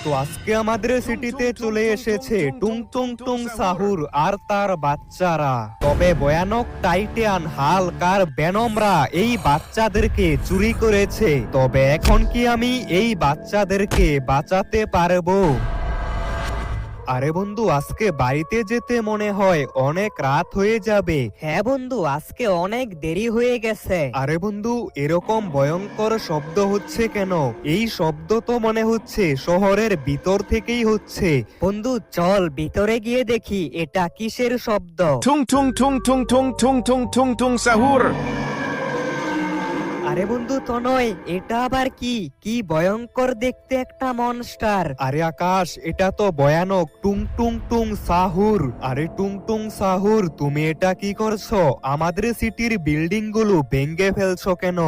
তো আজকে আমাদের সিটিতে চলে এসেছে টুং টুং টুং সাহুর আর তার বাচ্চারা। তবে ভয়ানক টাইটান হাল্ক আর ভেনমরা এই বাচ্চাদেরকে চুরি করেছে। তবে এখন কি আমি এই বাচ্চাদেরকে বাঁচাতে পারবো? আরে বন্ধু, আজকে বাড়িতে যেতে মনে হয় অনেক রাত হয়ে যাবে। হ্যাঁ বন্ধু, আজকে অনেক দেরি হয়ে গেছে। আরে বন্ধু, এরকম ভয়ঙ্কর শব্দ হচ্ছে কেন? এই শব্দ তো মনে হচ্ছে শহরের ভিতর থেকেই হচ্ছে। বন্ধু চল ভিতরে গিয়ে দেখি এটা কিসের শব্দ। Tung tung tung tung tung tung tung tung tung sahur. আরে বন্ধু তো নয়, এটা আবার কি? কি ভয়ঙ্কর দেখতে একটা মনস্টার। আরে আকাশ, এটা তো ভয়ানক টুং টুং টুং সাহুর। আরে টুং টুং সাহুর, তুমি এটা কি করছো? আমাদের সিটির বিল্ডিং গুলো ভেঙে ফেলছো কেন?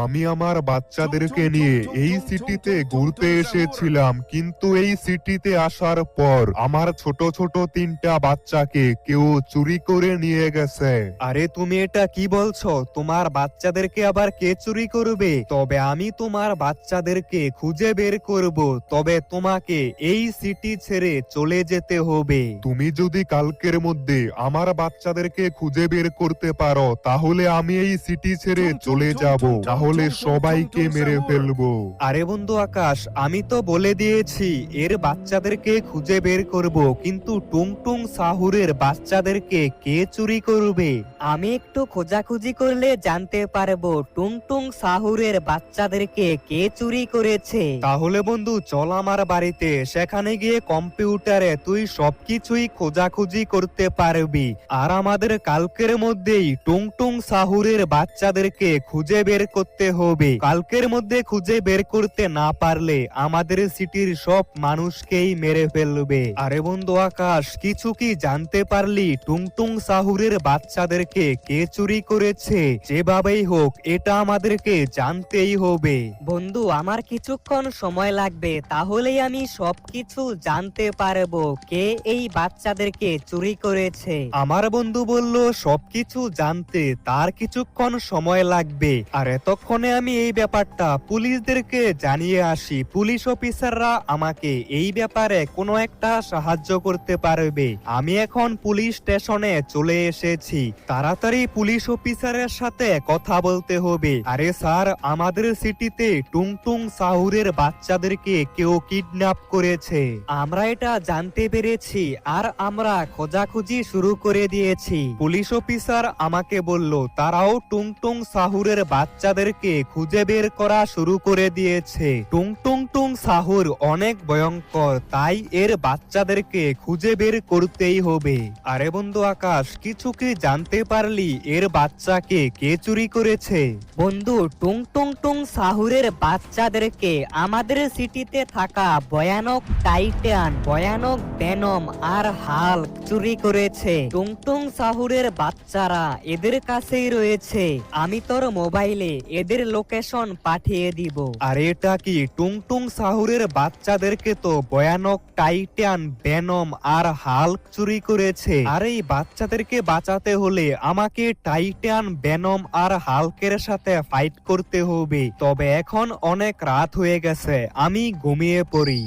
আমি আমার বাচ্চাদেরকে নিয়ে এই সিটিতে ঘুরতে এসেছিলাম, কিন্তু এই সিটিতে আসার পর আমার ছোট ছোট 3টা বাচ্চাকে কেউ চুরি করে নিয়ে গেছে। আরে তুমি এটা কি বলছো? তোমার বাচ্চাদেরকে আবার কে চুরি করবে? তবে আমি তোমার বাচ্চাদেরকে খুঁজে বের করব। তবে তোমাকে এই সিটি ছেড়ে চলে যেতে হবে। তুমি যদি কালকের মধ্যে আমার বাচ্চাদেরকে খুঁজে বের করতে পারো, তাহলে আমি এই সিটি ছেড়ে চলে যাব, তাহলে সবাইকে মেরে ফেলবো। আরে বন্ধু আকাশ, আমি তো বলে দিয়েছি এর বাচ্চাদেরকে খুঁজে বের করব, কিন্তু টুং টুং সাহুরের বাচ্চাদেরকে কে চুরি করবে? আমি একটু খোঁজাখুঁজি করলে জানতে পারবো টুং টুং সাহুরের বাচ্চাদেরকে কে চুরি করেছে। তাহলে বন্ধু চল আমার বাড়িতে, সেখানে গিয়ে কম্পিউটারে তুই সবকিছুই খোঁজাখুঁজি করতে পারবি। আর আমাদের কালকের মধ্যেই টুং টুং সাহুরের বাচ্চাদেরকে খুঁজে বের করতে হবে। কালকের মধ্যে খুঁজে বের করতে না পারলে আমাদের সিটির সব মানুষকেই মেরে ফেলবে। আরে বন্ধু আকাশ, কিছু কি জানতে পারলি টুং টুং সাহুরের বাচ্চাদেরকে কে চুরি করেছে? যেভাবেই হোক এটা আমাদেরকে জানতেই হবে। বন্ধু আমার কিছুক্ষণ সময় লাগবে, তাহলেই আমি সবকিছু জানতে পারবো কে এই বাচ্চাদেরকে চুরি করেছে। আমার বন্ধু বলল সবকিছু জানতে তার কিছুক্ষণ সময় লাগবে। আর এতক্ষণে আমি এই ব্যাপারটা পুলিশদেরকে জানিয়ে আসি। পুলিশ অফিসাররা আমাকে এই ব্যাপারে কোনো একটা সাহায্য করতে পারবে। আমি এখন পুলিশ স্টেশনে চলে এসেছি। তাড়াতাড়ি পুলিশ অফিসারের সাথে কথা বলতে হবে। আরে স্যার, আমাদের সিটিতে টুং টুং সাহুরের বাচ্চাদেরকে কেউ কিডন্যাপ করেছে। আমরা এটা জানতে পেরেছি আর আমরা খোঁজাখুঁজি শুরু করে দিয়েছি। পুলিশ অফিসার আমাকে বলল তারাও টুং টুং সাহুরের বাচ্চাদেরকে খুঁজে বের করা শুরু করে দিয়েছে। টুং টুং টুং সাহুর অনেক ভয়ঙ্কর, তাই এর বাচ্চাদেরকে খুঁজে বের করতেই হবে। আরে বন্ধু আকাশ, কিছু কি জানতে পারলি এর বাচ্চাকে কে চুরি করেছে? বন্ধু টুং টুং টুং সাহুরের বাচ্চাদেরকে আমাদের সিটিতে থাকা ভয়ানক টাইটান, ভয়ানক ভেনম আর হাল্ক চুরি করেছে। টুং টুং সাহুরের বাচ্চারা এদের কাছেই রয়েছে। আমি তোর মোবাইলে এদের লোকেশন পাঠিয়ে দিব। আর এটা কি? টুং টুং সাহুরের বাচ্চাদেরকে তো ভয়ানক টাইটান, ভেনম আর হাল্ক চুরি করেছে। আর এই বাচ্চাদেরকে বাঁচাতে হলে আমাকে টাইটান, ভেনম আর হাল্কের সাথে ফাইট করতে হবে। তবে এখন অনেক রাত হয়ে গেছে, আমি ঘুমিয়ে পড়ি।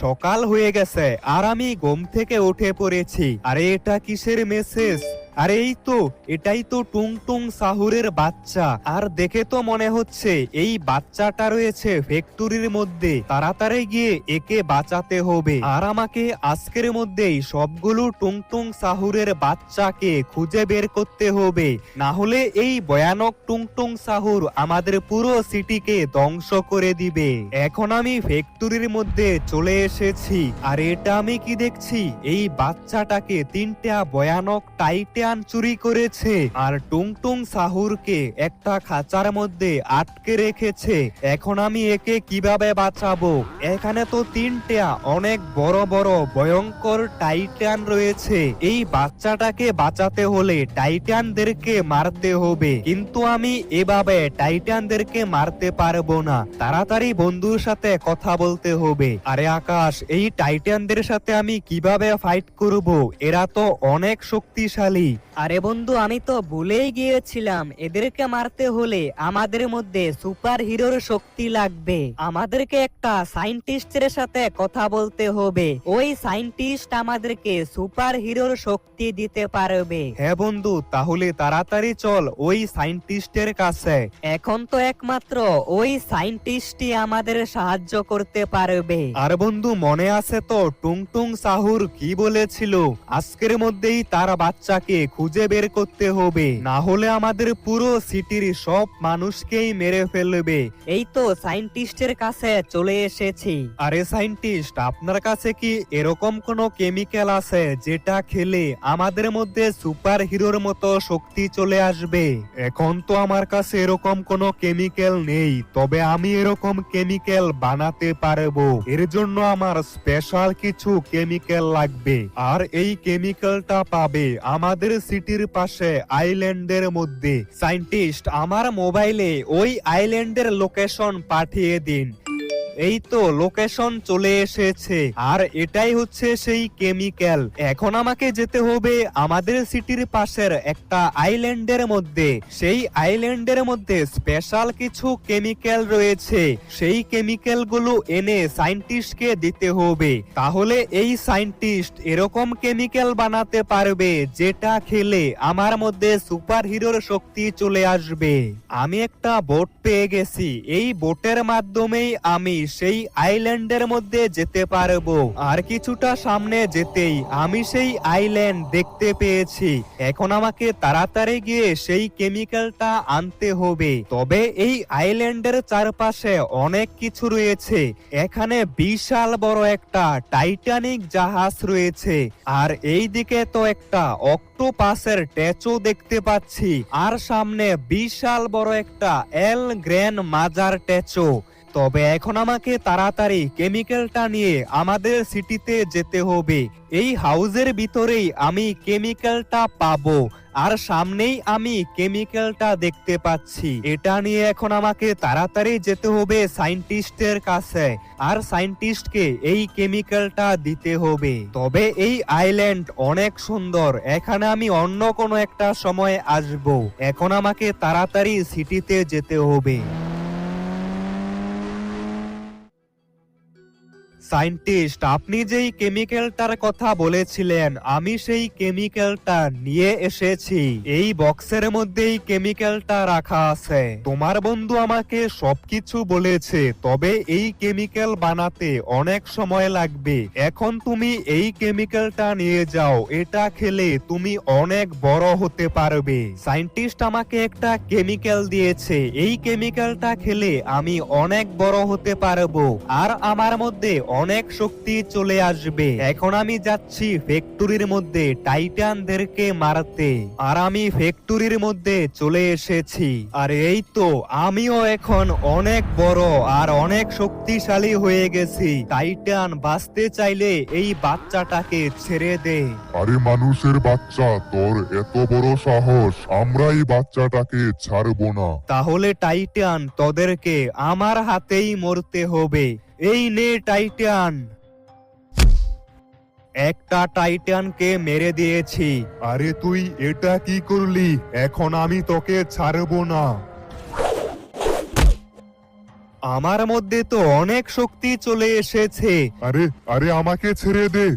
সকাল হয়ে গেছে আর আমি ঘুম থেকে উঠে পড়েছি। আরে এটা কিসের মেসেজ? আরে এই তো, এটাই তো টুং টুং সাহুরের বাচ্চা। আর দেখে তো মনে হচ্ছে এই বাচ্চাটা রয়েছে ফ্যাক্টরির মধ্যে। তাড়াতাড়ি গিয়ে একে বাঁচাতে হবে। আর আমাকে আজকের মধ্যেই সবগুলো টুং টুং সাহুরের বাচ্চাকে খুঁজে বের করতে হবে, না হলে এই ভয়ানক টুং টুং সাহুর আমাদের পুরো সিটিকে ধ্বংস করে দিবে। এখন আমি ফ্যাক্টরির মধ্যে চলে এসেছি। আর এটা আমি কি দেখছি? এই বাচ্চাটাকে 3টা ভয়ানক টাইটান চুরি করেছে আর টুং টুং সাহুরকে একটা খাঁচার মধ্যে আটকে রেখেছে। এখন আমি একে কিভাবে বাঁচাবো? এখানে তো 3টা অনেক বড় বড় ভয়ঙ্কর টাইটান রয়েছে। এই বাচ্চাটাকে বাঁচাতে হলে টাইটানদেরকে মারতে হবে, কিন্তু আমি এভাবে টাইটানদেরকে মারতে পারবো না। তাড়াতাড়ি বন্ধুর সাথে কথা বলতে হবে। আরে আকাশ, এই টাইটানদের সাথে আমি কিভাবে ফাইট করব? এরা তো অনেক শক্তিশালী। আরে বন্ধু, আমি তো ভুলেই গিয়েছিলাম, এদেরকে মারতে হলে আমাদের মধ্যে সুপার হিরোর শক্তি লাগবে। আমাদেরকে একটা সায়েন্টিস্টের সাথে কথা বলতে হবে, ওই সায়েন্টিস্ট আমাদেরকে সুপার হিরোর শক্তি দিতে পারবে। হ্যাঁ বন্ধু, তাহলে তাড়াতাড়ি চল ওই সায়েন্টিস্টের কাছে। এখন তো একমাত্র ওই সায়েন্টিস্টই আমাদের সাহায্য করতে পারবে। আর বন্ধু, মনে আছে তো টুংটুং সাহুর কি বলেছিল? আজকের মধ্যেই তার বাচ্চাকে খুঁজে বের করতে হবে, না হলে আমাদের পুরো সিটির সব মানুষকেই মেরে ফেলবে। এই তো সায়েন্টিস্টের কাছে চলে এসেছি। আরে সায়েন্টিস্ট, আপনার কাছে কি এরকম কোনো কেমিক্যাল আছে যেটা খেলে আমাদের মধ্যে সুপার হিরোর মতো শক্তি চলে আসবে? এখন তো আমার কাছে এরকম কোনো কেমিক্যাল নেই, তবে আমি এরকম কেমিক্যাল বানাতে পারবো। এর জন্য আমার স্পেশাল কিছু কেমিক্যাল লাগবে, আর এই কেমিক্যালটা পাবে আমাদের সিটির পাশে আইল্যান্ডের মধ্যে। সায়েন্টিস্ট, আমার মোবাইলে ওই আইল্যান্ডের লোকেশন পাঠিয়ে দিন। এই তো লোকেশন চলে এসেছে, আর এটাই হচ্ছে সেই কেমিক্যাল। এখন আমাকে যেতে হবে আমাদের সিটির পাশের একটা আইল্যান্ডের মধ্যে। সেই আইল্যান্ডের মধ্যে স্পেশাল কিছু কেমিক্যাল রয়েছে, সেই কেমিক্যাল গুলো এনে সায়েন্টিস্টকে দিতে হবে। তাহলে এই সায়েন্টিস্ট এরকম কেমিক্যাল বানাতে পারবে যেটা খেলে আমার মধ্যে সুপার হিরোর শক্তি চলে আসবে। আমি একটা বোট পেয়ে গেছি, এই বোটের মাধ্যমেই আমি সেই আইল্যান্ডের মধ্যে যেতে পারবো। আর কিছুটা সামনে যেতেই আমি সেই আইল্যান্ড দেখতে পেয়েছি। এখন আমাকে তাড়াতাড়ি গিয়ে সেই কেমিক্যালটা আনতে হবে। তবে এই আইল্যান্ডের চারপাশে অনেক কিছু রয়েছে। এখানে বিশাল বড় একটা টাইটানিক জাহাজ রয়েছে, আর এই দিকে তো একটা অক্টোপাসের ট্যাচও দেখতে পাচ্ছি, আর সামনে বিশাল বড় একটা এল গ্র্যান্ড মাজার ট্যাচও। তবে এখন আমাকে তাড়াতাড়ি কেমিক্যালটা নিয়ে আমাদের সিটিতে যেতে হবে। এই হাউজের ভিতরেই আমি কেমিক্যালটা পাবো, আর সামনেই আমি কেমিক্যালটা দেখতে পাচ্ছি। এটা নিয়ে এখন আমাকে তাড়াতাড়ি যেতে হবে সায়েন্টিস্টের কাছে, আর সায়েন্টিস্টকে এই কেমিক্যালটা দিতে হবে। তবে এই আইল্যান্ড অনেক সুন্দর, এখানে আমি অন্য কোনো একটা সময় আসবো। এখন আমাকে তাড়াতাড়ি সিটিতে যেতে হবে। সায়েন্টিস্ট, আপনি যেই কেমিক্যালটার কথা বলেছিলেন, আমি সেই কেমিক্যালটা নিয়ে এসেছি। এই বক্সের মধ্যেই কেমিক্যালটা রাখা আছে। তোমার বন্ধু আমাকে সবকিছু বলেছে, তবে এই কেমিক্যাল বানাতে অনেক সময় লাগবে। এখন তুমি এই কেমিক্যালটা নিয়ে যাও, এটা খেলে তুমি অনেক বড় হতে পারবে। সায়েন্টিস্ট আমাকে একটা কেমিক্যাল দিয়েছে, এই কেমিক্যালটা খেলে আমি অনেক বড় হতে পারবো, আর আমার মধ্যে অনেক শক্তি চলে আসবে। এখন আমি যাচ্ছি ফ্যাক্টরির মধ্যে টাইটানদেরকে মারতে, আর আমি ফ্যাক্টরির মধ্যে চলে এসেছি। আর এই তো আমিও এখন অনেক বড় আর অনেক শক্তিশালী হয়ে গেছি। টাইটান, বাঁচতে চাইলে এই বাচ্চাটাকে ছেড়ে দে। আরে মানুষের বাচ্চা, তোর এত বড় সাহস, আমরা এই বাচ্চাটাকে ছাড়বো না। তাহলে টাইটান, তোদেরকে আমার হাতেই মরতে হবে। এই নে টাইটান। একটা টাইটানকে মেরে দিয়েছি। আরে তুই এটা কি করলি? এখন আমি তোকে ছাড়বো না। আমার মধ্যে তো অনেক শক্তি চলে এসেছে। আরে আরে আমাকে ছেড়ে দে।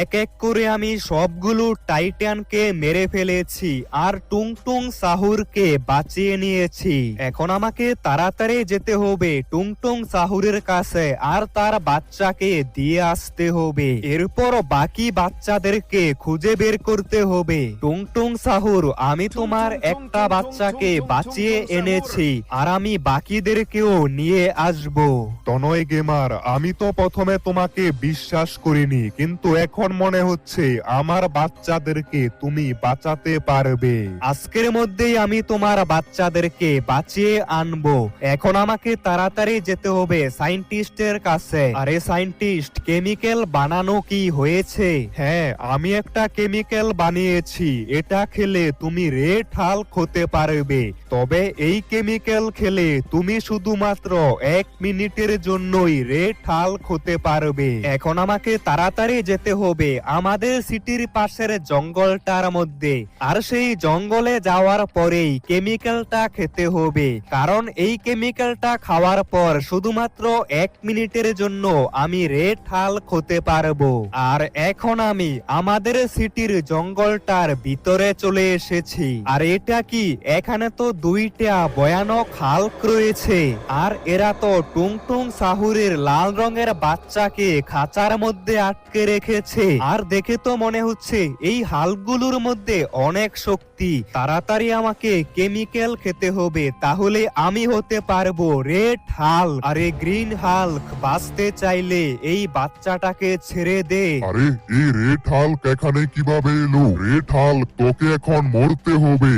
এক এক করে আমি সবগুলো টাইটানকে মেরে ফেলেছি, আর টুংটুং সাহুরকে বাঁচিয়ে নিয়েছি। এখন আমাকে তাড়াতাড়ি যেতে হবে টুংটুং সাহুরের কাছে, আর তার বাচ্চাকে দিয়ে আসতে হবে। এরপর বাকি বাচ্চাদেরকে খুঁজে বের করতে হবে। টুংটুং সাহুর, আমি তোমার একটা বাচ্চাকে বাঁচিয়ে এনেছি, আর আমি বাকিদেরকেও নিয়ে আসবো। তনয় গেমার, আমি তো প্রথমে তোমাকে বিশ্বাস করিনি, কিন্তু এখন মনে হচ্ছে আমার বাচ্চাদেরকে তুমি বাঁচাতে পারবে। আজকের মধ্যেই আমি তোমার বাচ্চাদেরকে বাঁচিয়ে আনবো। এখন আমাকে তাড়াতাড়ি যেতে হবে সায়েন্টিস্টের কাছে। আরে সায়েন্টিস্ট, কেমিক্যাল বানানো কি হয়েছে? হ্যাঁ, আমি একটা কেমিক্যাল বানিয়েছি, এটা খেলে তুমি রেড হাল্ক হতে পারবে। তবে এই কেমিক্যাল খেলে তুমি শুধুমাত্র 1 মিনিটের জন্যই রেড হাল্ক হতে পারবে। এখন আমাকে তাড়াতাড়ি যেতে হবে হবে আমাদের সিটির পাশের জঙ্গলটার মধ্যে, আর সেই জঙ্গলে যাওয়ার পরেই কেমিক্যালটা খেতে হবে, কারণ এই কেমিক্যালটা খাওয়ার পর শুধুমাত্র 1 মিনিটের জন্য আমি রেড হাল্ক হতে পারবো। আর এখন আমি আমাদের সিটির জঙ্গলটার ভিতরে চলে এসেছি। আর এটা কি, এখানে তো 2টা ভয়ানক হাল্ক রয়েছে, আর এরা তো টুংটুং সাহুরের লাল রঙের বাচ্চাকে খাঁচার মধ্যে আটকে রেখেছে। আর দেখে তো মনে হচ্ছে এই হাল্কগুলোর মধ্যে অনেক শক্তি। তাড়াতাড়ি আমাকে কেমিক্যাল খেতে হবে, তাহলে আমি হতে পারবো রেড হাল্ক। আরে গ্রিন হাল্ক, বাঁচতে চাইলে এই বাচ্চাটাকে ছেড়ে দে। আরে এই রেড হাল্ক এখানে কিভাবে এলো? রেড হাল্ক, তোকে এখন মরতে হবে।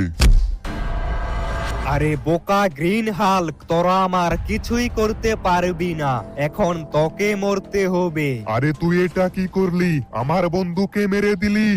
আরে বোকা গ্রিন হাল্ক, তোরা আমার কিছুই করতে পারবি না, এখন তোকে মরতে হবে। আরে তুই এটা কি করলি? আমার বন্ধুকে মেরে দিলি।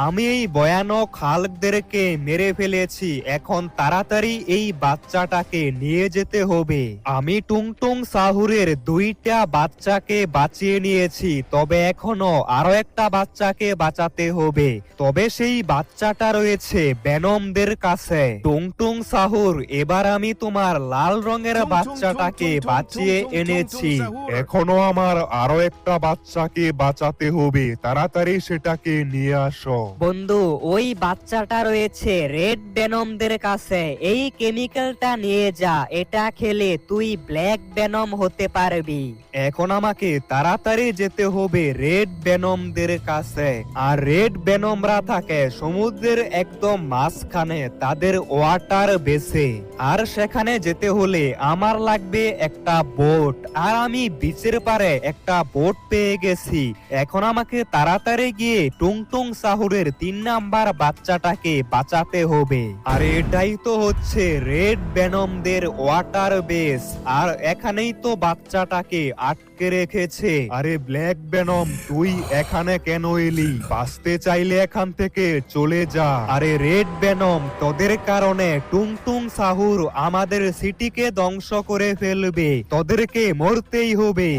আমি এই ভয়ানক হাল্কদেরকে মেরে ফেলেছি, এখন তাড়াতাড়ি এই বাচ্চাটাকে নিয়ে যেতে হবে। আমি টুংটুং সাহুরের 2টা বাচ্চাকে বাঁচিয়ে নিয়েছি, তবে এখনো আরো একটা বাচ্চাকে বাঁচাতে হবে। তবে সেই বাচ্চাটা রয়েছে বেনমদের কাছে। টুংটুং সাহুর, এবার আমি তোমার লাল রঙের বাচ্চাটাকে বাঁচিয়ে এনেছি। এখনো আমার আরো একটা বাচ্চাকে বাঁচাতে হবে, তাড়াতাড়ি সেটাকে নিয়ে আসো। বন্ধু, ওই বাচ্চাটা রয়েছে রেড বেনমদের কাছে, এই কেমিক্যালটা নিয়ে যা, এটা খেলে তুই ব্ল্যাক বেনম হতে পারবি। এখন আমাকে তাড়াতাড়ি যেতে হবে রেড বেনমদের কাছে। আর রেড বেনমরা থাকে সমুদ্রের একদম মাঝখানে, তাদের ওয়াটার বেসে। আর সেখানে যেতে হলে আমার লাগবে একটা বোট, আর আমি বিচের পারে একটা বোট পেয়ে গেছি। এখন আমাকে তাড়াতাড়ি গিয়ে টুংটুং সাহুরের 3 নাম্বার বাচ্চাটাকে বাঁচাতে হবে। আর এটাই তো হচ্ছে রেড বেনমদের ওয়াটার বেস, আর এখানেই তো বাচ্চাটাকে আটকে রেখেছে। আরে ব্ল্যাক বেনম, তুই এখানে কেন এলি? বাঁচতে চাইলে এখান থেকে চলে যা। আরে রেড বেনম, তোদের কারণে টুংটুং সাহুর আমাদের সিটিকে ধ্বংস করে ফেলবে, তোদেরকে মরতেই হবে।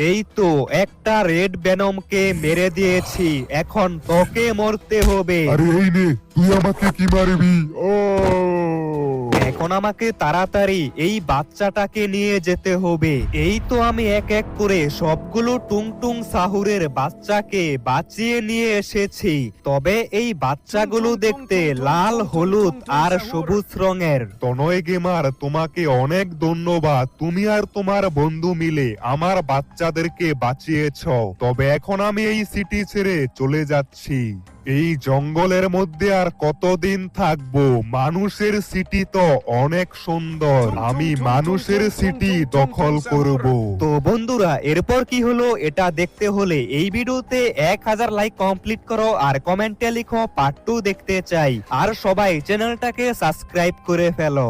এই তো একটা রেড বেনমকে মেরে দিয়েছি, এখন তোকে মরতে হবে। আরে এই নে, তুই আমাকে কি মারবি? ও এখন আমাকে তাড়াতাড়ি এই বাচ্চাটাকে নিয়ে যেতে হবে। এই তো আমি এক এক করে সবগুলো টুংটুং সাহুরের বাচ্চাকে বাঁচিয়ে নিয়ে এসেছি, তবে এই বাচ্চাগুলো দেখতে লাল, হলুদ আর সবুজ রঙের। তনয় গেমার, তোমাকে অনেক ধন্যবাদ। তুমি আর তোমার বন্ধু মিলে আমার বাচ্চাদেরকে বাঁচিয়েছ। তবে এখন আমি এই সিটি ছেড়ে চলে যাচ্ছি। এই জঙ্গলের মধ্যে আর কতদিন থাকবো? মানুষের সিটি তো অনেক সুন্দর, আমি মানুষের সিটি দখল করব। তো বন্ধুরা, এরপর কি হলো এটা দেখতে হলে এই ভিডিওতে 1000 লাইক কমপ্লিট করো, আর কমেন্টে লিখো পার্ট 2 দেখতে চাই, আর সবাই চ্যানেলটাকে সাবস্ক্রাইব করে ফেলো।